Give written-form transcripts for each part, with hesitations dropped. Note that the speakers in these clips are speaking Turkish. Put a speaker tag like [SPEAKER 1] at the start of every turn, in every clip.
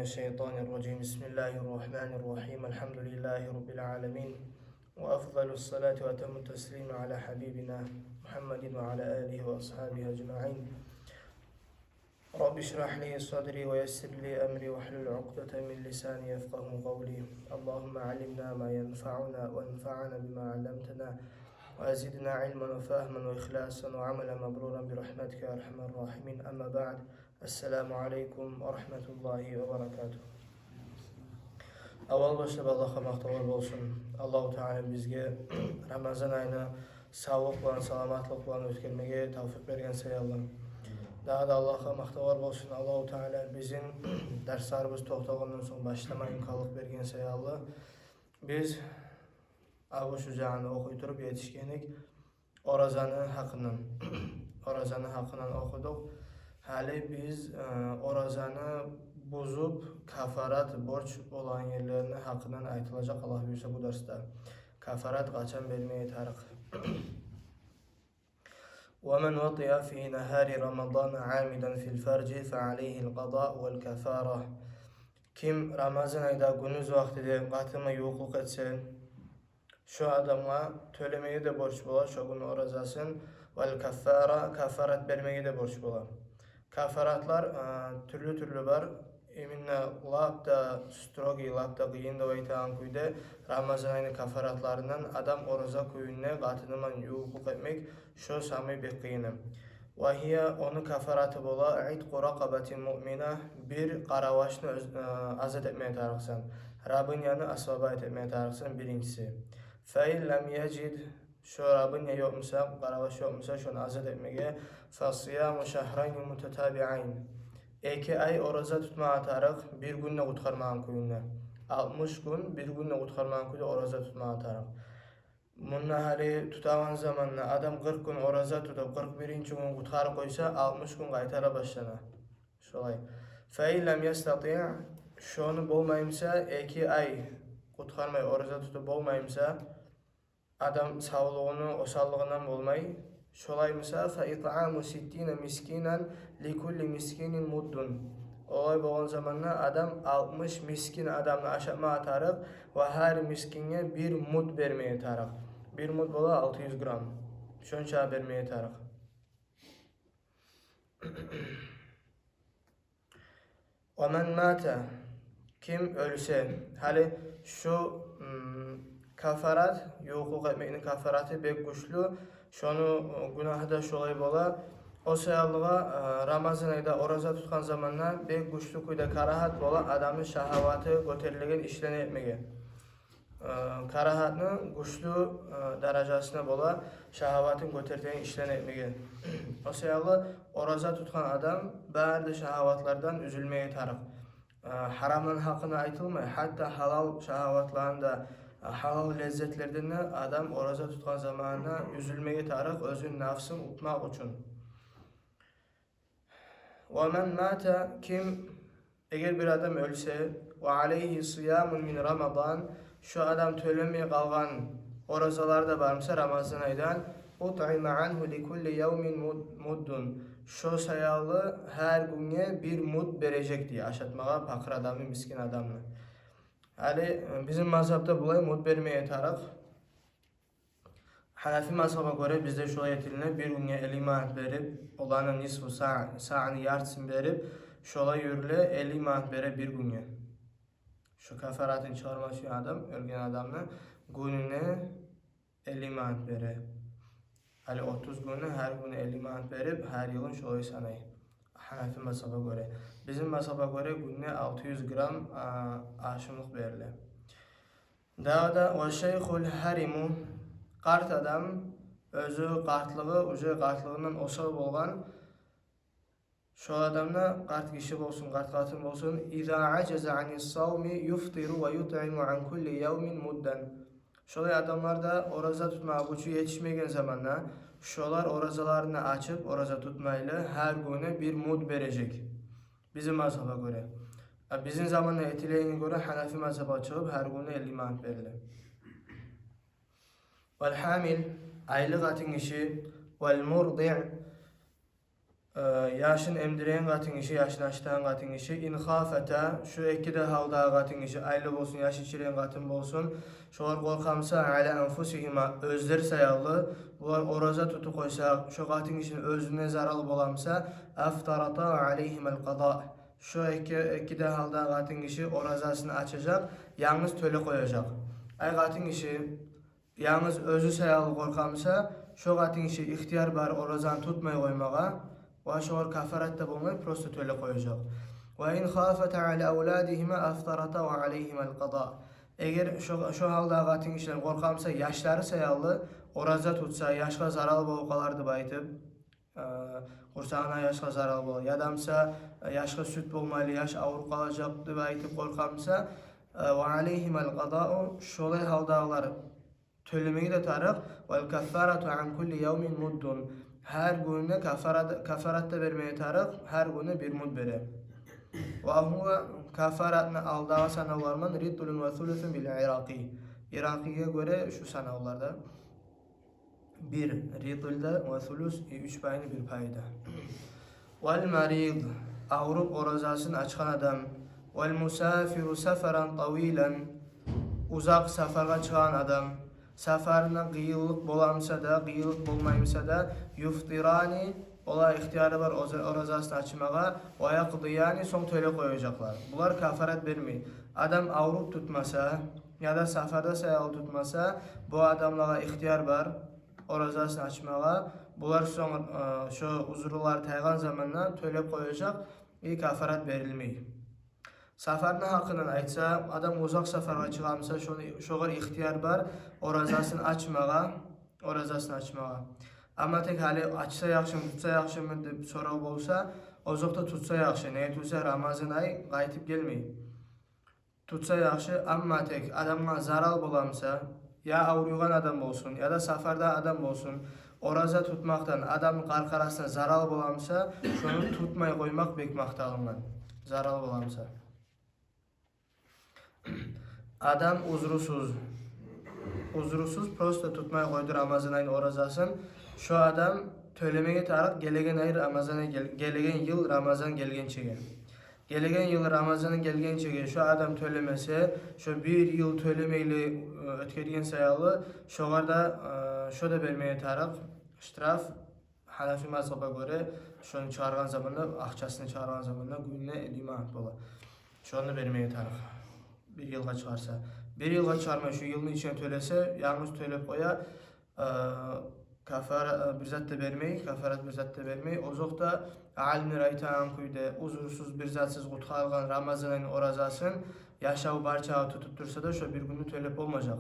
[SPEAKER 1] الشيطان الرجيم بسم الله الرحمن الرحيم الحمد لله رب العالمين وأفضل الصلاة وأتم التسليم على حبيبنا محمد وعلى آله وأصحابه أجمعين رب اشرح لي صدري ويسر لي أمري واحلل عقدة من لساني يفقه قولي اللهم علمنا ما ينفعنا وانفعنا بما علمتنا وأزدنا علما وفهما وإخلاصا وعملا مبرورا برحمتك يا أرحم الراحمين أما بعد Esselamu Aleyküm ve Rahmetullahi ve Berekatuhu. Avval başlab Allah'a maqtovor bolsun. Allahu Teala bizge Ramazan ayını sağlık bilan, salamatlık bilan ötkürmege tavfiq bergen sayalım. Daha da Allah'a maqtovor bolsun. Allahu Teala bizim derslerimiz to'xtagandan so'ng başlamayın kalık bergen sayalım. Biz Abu Şuja'nı okuy turib yetişkenlik Orazanı haqqından okuduk. Hali biz orazanı bozup kafarat borç olan yerlerini hakkından aytılacak Allah buyursa bu derste. Kafarat kaçan vermeye tarık. وَمَنْ وَطِيَ فِي نَهَارِ رَمَضَانَ عَامِدًا فِي الْفَرْجِ فَعَلَيْهِ الْقَضَاءُ وَالْكَفَارَةُ Kim Ramazan ayda gündüz vaktide katımı yokluk etse, şu adamla tölemeye de borç bolar, şu gün orazasın, kafarat vermeye de borç bolar. Kafaratlar türlü var. Eminne labda strogi, labda kıyın da vaytağın kuyda Ramazan ayının kafaratlarından adam oraza kuyunne katınıman yokluk etmek şu sami bir kıyınım. Vahiye onu kafaratı bola idqu raqabatin mu'mina bir qaravaşını azat etmeye tarıqsan. Rabbin yanı asvaba etmeye tarıqsan birincisi. Fe'in lem yecid şu Rabbin ya yokmusa, qaravaş yokmusa şunu azat etmeye فَصِيَامُ شَهْرَيْنِ مُتَتَابِعَيْنِ 2 ay oraza tutmağa tarık, bir günle kutkarmağın kuyunne. 60 gün bir günle kutkarmağın kuyunne oraza tutmağa tarık. Bununla hali tutavan zamanla adam 40 gün oraza tutup 41. gün kutkarı koysa 60 gün kaytara başlana. Şolay. فَاِلَّمْ يَسْتَطِيعْ şunu bolmayımsa 2 ay kutkarmayı oraza tutup bolmayımsa adam sağlığını, osallığından bolmayı şolaymısa فَاِطْعَامُ سِتِّينَ مِسْكِينًا لِكُلِّ مِسْكِينٍ مُدٌّ olay boğan zamanla adam 60 miskin adamla aşağıma atarık ve her miskinge bir mud vermeye tarık. Bir mud bola 600 gram. Şonça vermeye tarık. وَمَنْ مَاتَ kim ölse, hali şu kafarat, yokluk etmenin kafaratı pek güçlü. Şunu günahı da şolay bola. O sayallığa Ramazan ayda oraza tutkan zamanla pek güçlü kuyda karahat bola adamın şahavatı göterilen işleni etmeye. Karahatını güçlü derecesine bola şahavatın göterilen işleni etmeye. O sayallı oraza tutkan adam bazı şahavatlardan üzülmeye tarık. Haramın hakkına aytılmay, hatta halal şahavatlarında halal lezzetlerden adam oraza tutkan zamanına üzülmeye tarık özün nafsın utmak için. وَمَنْ مَاتَ kim eğer bir adam ölse وَعَلَيْهِ صِيَامٌ مِنْ Ramazan şu adam tölemeye kalgan orazalar da varmışsa Ramazan aydan اُطْعِمَ عَنْهُ لِكُلِّ يَوْمٍ مُدٌّ şu sayalı her güne bir mud verecek diye aşatmağa fakir adamı, miskin adamı. Yani bizim mazhabda bulay mud vermeye tarık. Hanefi mazhaba göre bizde şöyle yetiline bir güne 50 manat verip olanın nisfu sa'ını yarısını verip şöyle yürüle 50 manat vere bir güne. Şu kafaratın çıkarması adam, ölgen adamla gününe 50 manat vere. Yani 30 günü her güne 50 manat verip her yılın şöyle sanayı. Hanefi mazhaba göre. Bizim mazhaba göre gününe 600 gram aşımlık verilir. Daha da ve şeyhul harimu qart adam özü qartlığından osal bolgan şu adamna qart kişi bolsun, qart qatın bolsun iza acaza anis-savmi yuftiru ve yut'imu an kulli yawmin muddan. Şolay adamlar da oraza tutmağa gücü yetişmegen zamanla şolar orazalarını açıp oraza tutmayla her güne bir mud verecek. Bizim mazhaba göre. Bizim zamanla etileyine göre Hanefi mazhaba çıkıp her güne 50 manat verilir. Vel hamil aylık atın işi vel murdi' Yaşın emdireyen gatın işi, yaşın aşıtan gatın işi. İn khafeta, şu iki de halda gatın işi, aylı bolsun, yaş içiren gatın bolsun. Şolar korkamsa ala enfusihima, özleri sayallı. Bular oraza tutu koysa, şu gatın işin özüne zaralı bolamsa, aftarata aleyhimel qada. Şu iki de halda gatın işi orazasını açacak, yalnız töle koyacak. Ay gatın işi, yalnız özü sayallı korkamsa, şu gatın işi ihtiyar bar orazan tutmay koymağa, ve şoğur kafaret bulmayı prosto töle koyacak. Ve in khafet ala evladihime aftarata ve aleyhimel qada. Eğer şu halda gatın işler korkamsa yaşları sayallı oraza tutsa yaşka zaralı bolup kalardı baytıp kursağına yaşka zaralı bolup yadamsa yaşka süt bulmaylı yaş avur kalacaktı baytıp korkamsa ve aleyhimel qada şolay haldağlar tölemeyi de tarık vel kaffaratu an kulli yevmin muddun. Her gününe kafarat da vermeye tarık, her güne bir mud bere. Ve huve kafaratını aldağı sanavlarman riddulun ve thuluthun bil Iraki. Iraki'ye göre şu sanavlarda bir riddulda ve thuluth 3 payını bir payda. Vel marid Avrup orazasını açkan adam. Vel musafiru seferan tavilen uzak sefere çıkan adam. Seferine gıyıllık bolamsa da, gıyıllık bulmayımsa da yuftirani ola ihtiyarı var orazasını açmağa ve yakdiyani son töle koyacaklar. Bunlar kafaret vermeyi. Adam avrup tutmasa ya da seferde sayal tutmasa bu adamlara ihtiyar var orazasını açmağa. Bunlar son şu uzurlar taygan zamanla töle koyacak ve kafaret verilmeyi. Safarına hakkından aytsa, adam uzak safara çıkamsa, şoğur ihtiyar var, orazasını açmağa. Ama tek hali açsa yaxşı mı, tutsa yaxşı mı deb sorav bolsa, ozokta tutsa yaxşı. Neye tutsa Ramazan ayı qaytib gelmeyi. Tutsa yaxşı, ama tek adamga zaral bolamsa, ya avruygan adam bolsun, ya da safarda adam bolsun, oraza tutmaktan adamın qarqarasına zaral bolamsa, şunu tutmay koymak bek maqtalıngan. Zaral bolamsa. Adam uzrusuz prosto tutmaya koydu Ramazan ayının orazasın. Şu adam tölemeye tarık gelegen ay Ramazan'a gelegen yıl Ramazan gelgen çege. Gelegen yıl Ramazan'ın gelgen çege şu adam tölemese şu bir yıl tölemeyle ötkergen sayalı şoğarda şu da vermeye tarık ştraf Hanafi mazhaba göre şunu çağırgan zamanla akçasını çağırgan zamanla gününe liman bola. Şunu vermeye tarık. Bir yılga çıkarsa. Bir yılga çıkarma şu yılın içine tölese, yalnız tölep koya kafarat bir zat da vermeyi, ozokta alimler aytan kuyde uzursuz bir zatsız kutkalgan Ramazan'ın orazasın yaşağı barçağı tutup dursa da şu bir günü tölep olmayacak.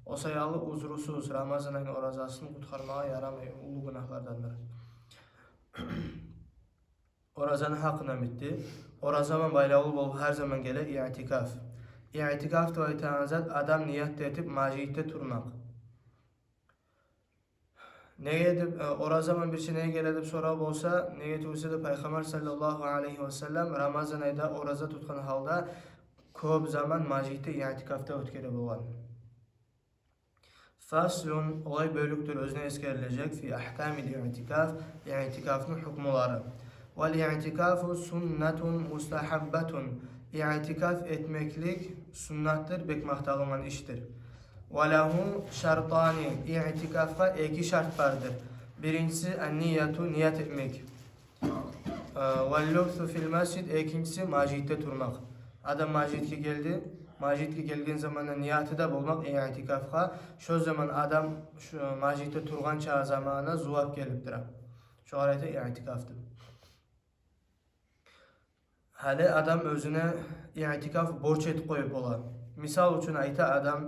[SPEAKER 1] O sayalı uzursuz Ramazan'ın orazasını kutkarmaya yaramay, ulu günahlardandır. Orazanın hakkına bitti. Orazaman baylağı bol her zaman gele i'tikaf. İ'tikaf da aytanazat adam niyet etip majitte turmak. Neye edip o zaman bir şey neye geledip sonra olsa neye tutsa da Peygamber sallallahu aleyhi ve sellem Ramazan ayda oraza tutkan halda köp zaman majitte i'tikafta ötkere bolgan. Faslun olay bölüktür özüne eskerilecek fi ahkamil i'tikaf i'tikafın hukmuları. Vel i'tikafu sunnetun mustahabbetun. İ'tikaf etmeklik sünnattır, bek maqtalınan iştir. Ve lehu şartani. İ'tikafa iki şart vardır. Birincisi en-niyetu, niyet etmek. Ve lubthu fil mescid, ikincisi macitte durmak. Adam macitke geldi. Macitke geldiğin zaman niyeti de bulmak i'tikafga. Şu zaman adam şu macitte turgan çağı zamanına zuvap gelipdir. Şu arayda i'tikaftır. Hali adam özüne i'tikaf borç et koyup ola. Misal üçün ayta adam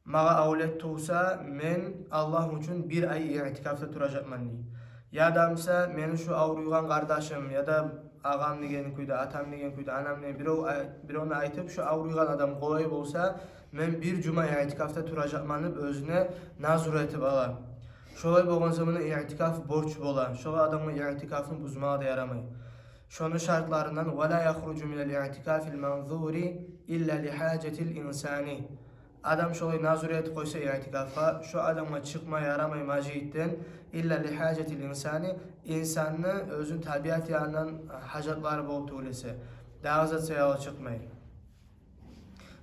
[SPEAKER 1] mağa avlet tuğsa men Allah üçün bir ay i'tikafta turacakman ni. Ya adamsa men şu avruygan kardeşim ya da ağam degen kuyda, atam degen kuyda, anam degen bir onu aytıp şu avruygan adam kolay bolsa men bir cuma i'tikafta turacakmanıp özüne nazur etip ala. Şolay bolgan zamanı i'tikaf borç bola. Şolay adamın i'tikafını buzmağa da yaramay. Şunun şartlarından وَلَا يَخْرُجُ مِنَ الْاِعْتِكَافِ الْمَنْظُورِ اِلَّا لِحَاجَةِ الْاِنْسَانِ. Adam şolay nazuriyet koysa i'tikafga, şu adamga çıkma yaramay majitten illa li hacetil insani, insanni özün tabiat yanından hajatlary bolup tugulese. Dağızat sayalı çıkmay.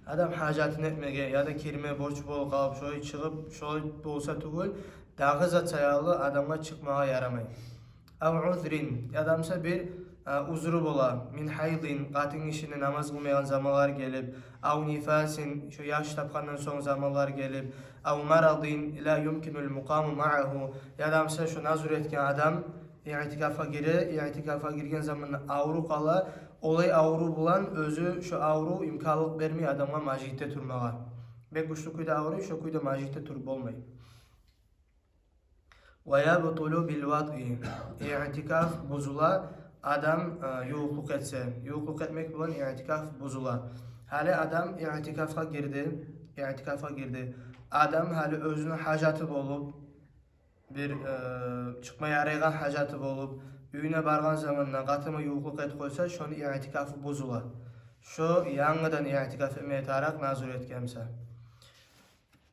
[SPEAKER 1] Adam hajatını etmege ya da kirme borç bol kalıp şoy çıkıp şoy bolsa tugul, dağızat sayalı adamga çıkmaga yaramay. Av uzrin, adamsa bir uzuru bola, min haydin, qatın işini namaz kılmayan zamanlar gelip, av nifasin, şu yaş tapkandan son zamanlar gelip, av maradin, la yumkinul muqamu ma'ahu, adamsa şu nazur etken adam, i'tikafa girgen zaman avru kala, olay avru bulan, özü şu avru imkanlık vermiyor adamga majitte turmaga. Bek güçlü kuyda avru, şu kuyda majitte turup olmay. وَيَبْطُلُ بِالْوَطْءِ İ'tikaf bozula, adam yoğukluk etse. Yoğukluk etmek bulan i'tikaf bozula. Hali adam i'tikafga girdi. Adam hali özünün hacatı bolup, bir çıkmaya yaraygan hacatı bolup, üyüne bargan zamanla qatıma yoğukluk et koysa, şonu i'tikafı bozula. Şu yanıdan i'tikaf etmeye tarak nazır etkemse.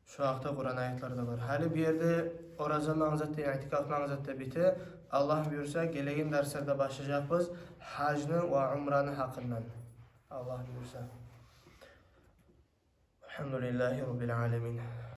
[SPEAKER 1] Şu haqda Kur'an ayetleri de var. Hali bir yerde oraza mağazatta, i'tikaf mağazatta biti. Allah buyursa gelegen derslerde başlayacağız hacını ve umranı hakkından. Allah buyursa. Elhamdülillahi Rabbil alemin.